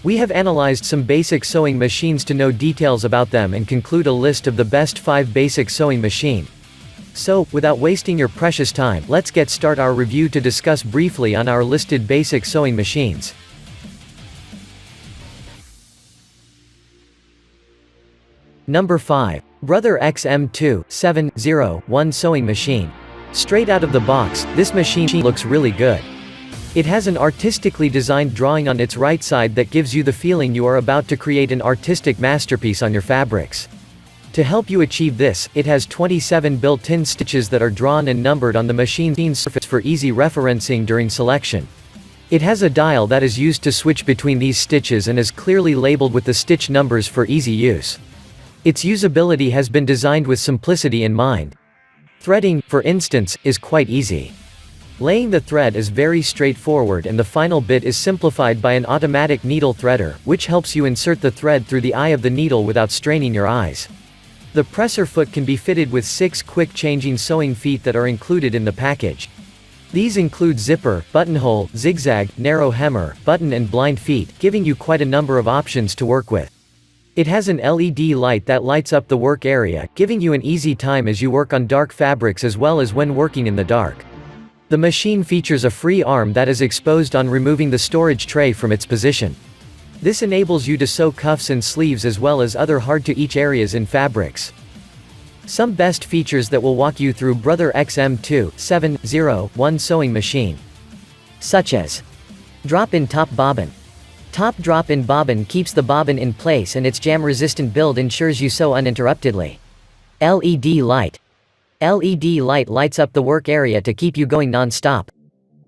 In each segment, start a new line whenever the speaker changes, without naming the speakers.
We have analyzed some basic sewing machines to know details about them and conclude a list of the best 5 basic sewing machine. So, without wasting your precious time, let's get start our review to discuss briefly on our listed basic sewing machines. Number 5. Brother XM2-701 Sewing Machine. Straight out of the box, this machine looks really good. It has an artistically designed drawing on its right side that gives you the feeling you are about to create an artistic masterpiece on your fabrics. To help you achieve this, it has 27 built-in stitches that are drawn and numbered on the machine's surface for easy referencing during selection. It has a dial that is used to switch between these stitches and is clearly labeled with the stitch numbers for easy use. Its usability has been designed with simplicity in mind. Threading, for instance, is quite easy. Laying the thread is very straightforward and the final bit is simplified by an automatic needle threader, which helps you insert the thread through the eye of the needle without straining your eyes. The presser foot can be fitted with 6 quick-changing sewing feet that are included in the package. These include zipper, buttonhole, zigzag, narrow hemmer, button and blind feet, giving you quite a number of options to work with. It has an LED light that lights up the work area, giving you an easy time as you work on dark fabrics as well as when working in the dark. The machine features a free arm that is exposed on removing the storage tray from its position. This enables you to sew cuffs and sleeves as well as other hard-to-reach areas in fabrics. Some best features that will walk you through Brother XM2-701 sewing machine. Such as drop-in top bobbin. Top drop-in bobbin keeps the bobbin in place and its jam-resistant build ensures you sew uninterruptedly. LED light. LED light lights up the work area to keep you going non-stop.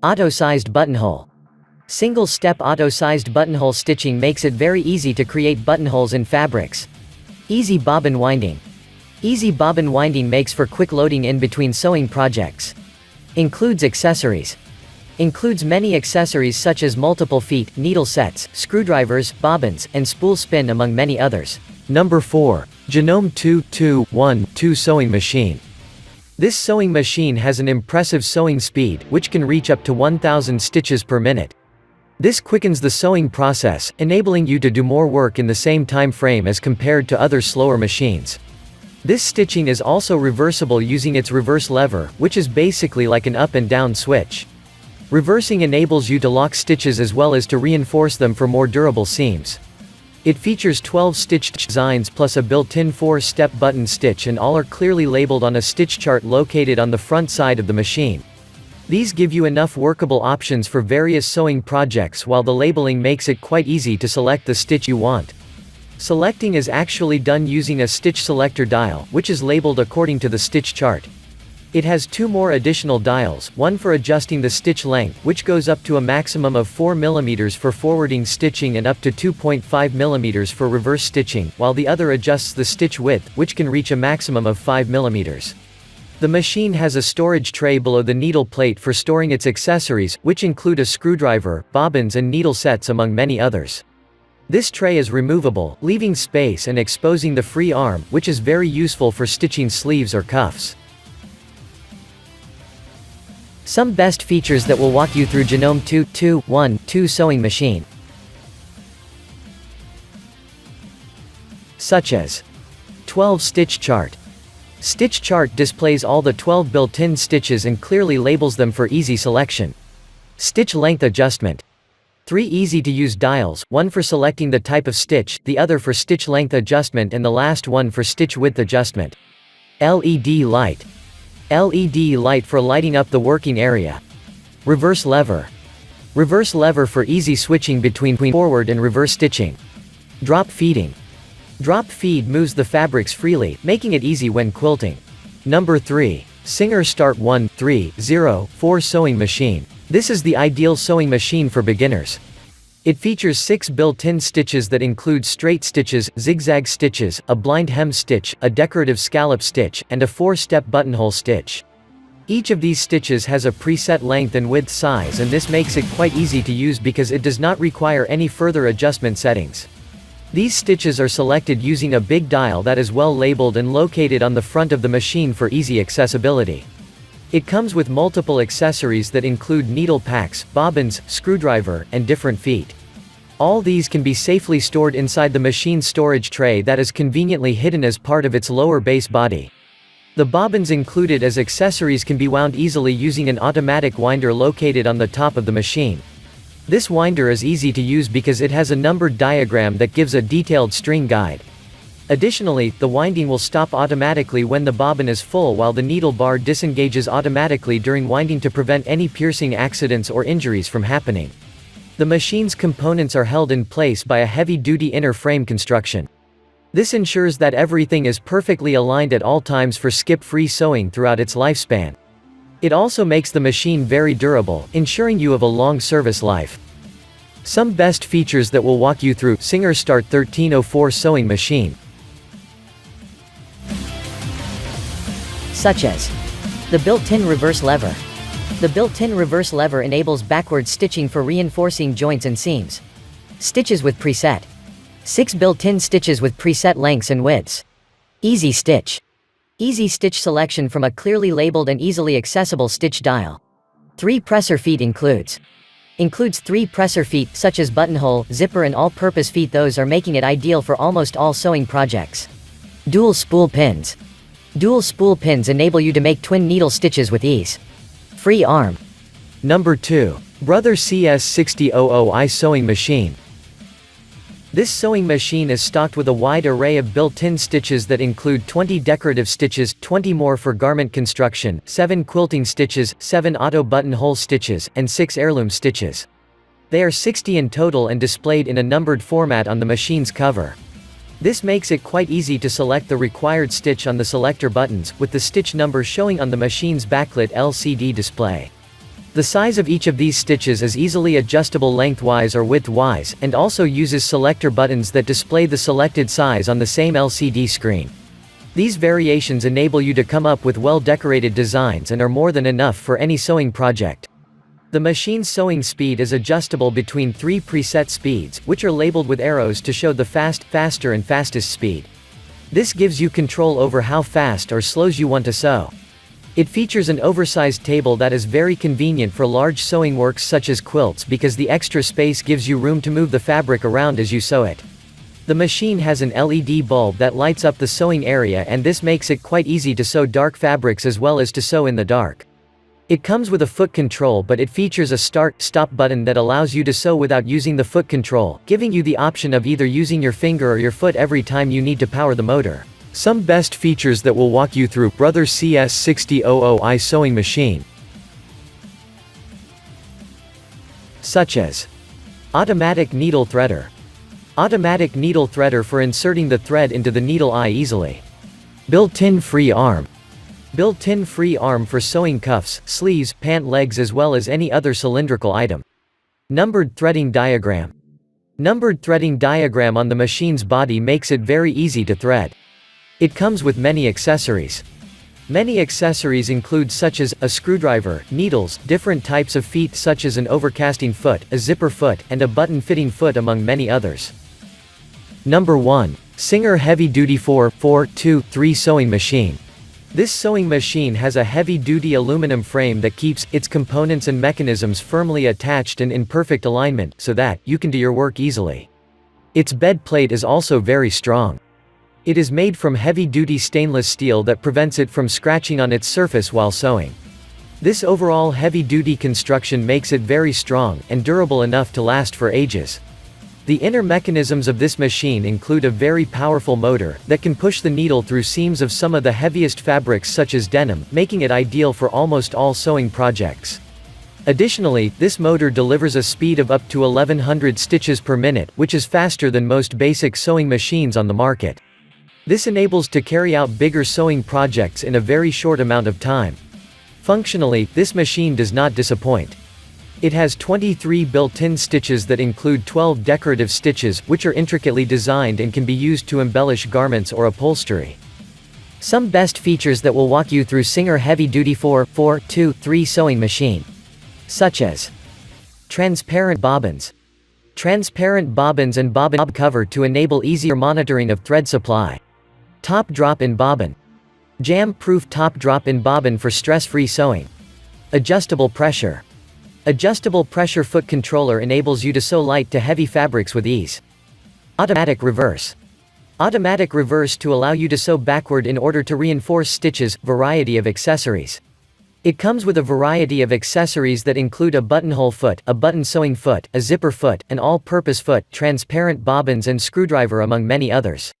Auto-sized buttonhole. Single-step auto-sized buttonhole stitching makes it very easy to create buttonholes in fabrics. Easy bobbin winding. Easy bobbin winding makes for quick loading in between sewing projects. Includes accessories. Includes many accessories such as multiple feet, needle sets, screwdrivers, bobbins, and spool spin among many others. Number 4. Janome 2212 Sewing Machine. This sewing machine has an impressive sewing speed, which can reach up to 1,000 stitches per minute. This quickens the sewing process, enabling you to do more work in the same time frame as compared to other slower machines. This stitching is also reversible using its reverse lever, which is basically like an up and down switch. Reversing enables you to lock stitches as well as to reinforce them for more durable seams. It features 12 stitch designs plus a built-in 4-step button stitch and all are clearly labeled on a stitch chart located on the front side of the machine. These give you enough workable options for various sewing projects while the labeling makes it quite easy to select the stitch you want. Selecting is actually done using a stitch selector dial, which is labeled according to the stitch chart. It has 2 more additional dials, one for adjusting the stitch length, which goes up to a maximum of 4 mm for forwarding stitching and up to 2.5 mm for reverse stitching, while the other adjusts the stitch width, which can reach a maximum of 5 mm. The machine has a storage tray below the needle plate for storing its accessories, which include a screwdriver, bobbins and needle sets among many others. This tray is removable, leaving space and exposing the free arm, which is very useful for stitching sleeves or cuffs. Some best features that will walk you through Janome 2212 sewing machine. Such as 12 stitch chart. Stitch chart displays all the 12 built-in stitches and clearly labels them for easy selection. Stitch length adjustment. 3 easy-to-use dials, one for selecting the type of stitch, the other for stitch length adjustment and the last one for stitch width adjustment. LED light. LED light for lighting up the working area. Reverse lever. Reverse lever for easy switching between forward and reverse stitching. Drop feeding. Drop feed moves the fabrics freely, making it easy when quilting. Number 3. Singer Start 1304 Sewing Machine. This is the ideal sewing machine for beginners. It features 6 built-in stitches that include straight stitches, zigzag stitches, a blind hem stitch, a decorative scallop stitch, and a 4-step buttonhole stitch. Each of these stitches has a preset length and width size and this makes it quite easy to use because it does not require any further adjustment settings. These stitches are selected using a big dial that is well labeled and located on the front of the machine for easy accessibility. It comes with multiple accessories that include needle packs, bobbins, screwdriver, and different feet. All these can be safely stored inside the machine's storage tray that is conveniently hidden as part of its lower base body. The bobbins included as accessories can be wound easily using an automatic winder located on the top of the machine. This winder is easy to use because it has a numbered diagram that gives a detailed string guide. Additionally, the winding will stop automatically when the bobbin is full, while the needle bar disengages automatically during winding to prevent any piercing accidents or injuries from happening. The machine's components are held in place by a heavy-duty inner frame construction. This ensures that everything is perfectly aligned at all times for skip-free sewing throughout its lifespan. It also makes the machine very durable, ensuring you have a long service life. Some best features that we'll walk you through: Singer Start 1304 sewing machine. Such as the built-in reverse lever. The built-in reverse lever enables backward stitching for reinforcing joints and seams. Stitches with preset. 6 built-in stitches with preset lengths and widths. Easy stitch. Easy stitch selection from a clearly labeled and easily accessible stitch dial. 3 presser feet includes 3 presser feet, such as buttonhole, zipper and all-purpose feet. Those are making it ideal for almost all sewing projects. Dual spool pins. Dual spool pins enable you to make twin needle stitches with ease. Free arm. Number 2. Brother CS6000i sewing machine. This sewing machine is stocked with a wide array of built-in stitches that include 20 decorative stitches, 20 more for garment construction, 7 quilting stitches, 7 auto buttonhole stitches, and 6 heirloom stitches. They are 60 in total and displayed in a numbered format on the machine's cover. This makes it quite easy to select the required stitch on the selector buttons, with the stitch number showing on the machine's backlit LCD display. The size of each of these stitches is easily adjustable lengthwise or widthwise, and also uses selector buttons that display the selected size on the same LCD screen. These variations enable you to come up with well-decorated designs and are more than enough for any sewing project. The machine's sewing speed is adjustable between 3 preset speeds, which are labeled with arrows to show the fast, faster and fastest speed. This gives you control over how fast or slows you want to sew. It features an oversized table that is very convenient for large sewing works such as quilts, because the extra space gives you room to move the fabric around as you sew it. The machine has an LED bulb that lights up the sewing area, and this makes it quite easy to sew dark fabrics as well as to sew in the dark. It comes with a foot control, but it features a start-stop button that allows you to sew without using the foot control, giving you the option of either using your finger or your foot every time you need to power the motor. Some best features that we'll walk you through: Brother CS6000i sewing machine. Such as automatic needle threader. Automatic needle threader for inserting the thread into the needle eye easily. Built-in free arm. Built-in free arm for sewing cuffs, sleeves, pant legs as well as any other cylindrical item. Numbered threading diagram. Numbered threading diagram on the machine's body makes it very easy to thread. It comes with many accessories. Many accessories include such as a screwdriver, needles, different types of feet such as an overcasting foot, a zipper foot, and a button-fitting foot among many others. Number 1. Singer Heavy Duty 4-4-2-3 sewing machine. This sewing machine has a heavy-duty aluminum frame that keeps its components and mechanisms firmly attached and in perfect alignment, so that you can do your work easily. Its bed plate is also very strong. It is made from heavy-duty stainless steel that prevents it from scratching on its surface while sewing. This overall heavy-duty construction makes it very strong and durable enough to last for ages. The inner mechanisms of this machine include a very powerful motor that can push the needle through seams of some of the heaviest fabrics such as denim, making it ideal for almost all sewing projects. Additionally, this motor delivers a speed of up to 1100 stitches per minute, which is faster than most basic sewing machines on the market. This enables to carry out bigger sewing projects in a very short amount of time. Functionally, this machine does not disappoint. It has 23 built-in stitches that include 12 decorative stitches, which are intricately designed and can be used to embellish garments or upholstery. Some best features that will walk you through Singer Heavy Duty 4-4-2-3 sewing machine. Such as transparent bobbins. Transparent bobbins and bobbin cover to enable easier monitoring of thread supply. Top drop-in bobbin. Jam-proof top drop-in bobbin for stress-free sewing. Adjustable pressure. Adjustable pressure foot controller enables you to sew light to heavy fabrics with ease. Automatic reverse. Automatic reverse to allow you to sew backward in order to reinforce stitches. Variety of accessories. It comes with a variety of accessories that include a buttonhole foot, a button sewing foot, a zipper foot, an all-purpose foot, transparent bobbins and screwdriver among many others.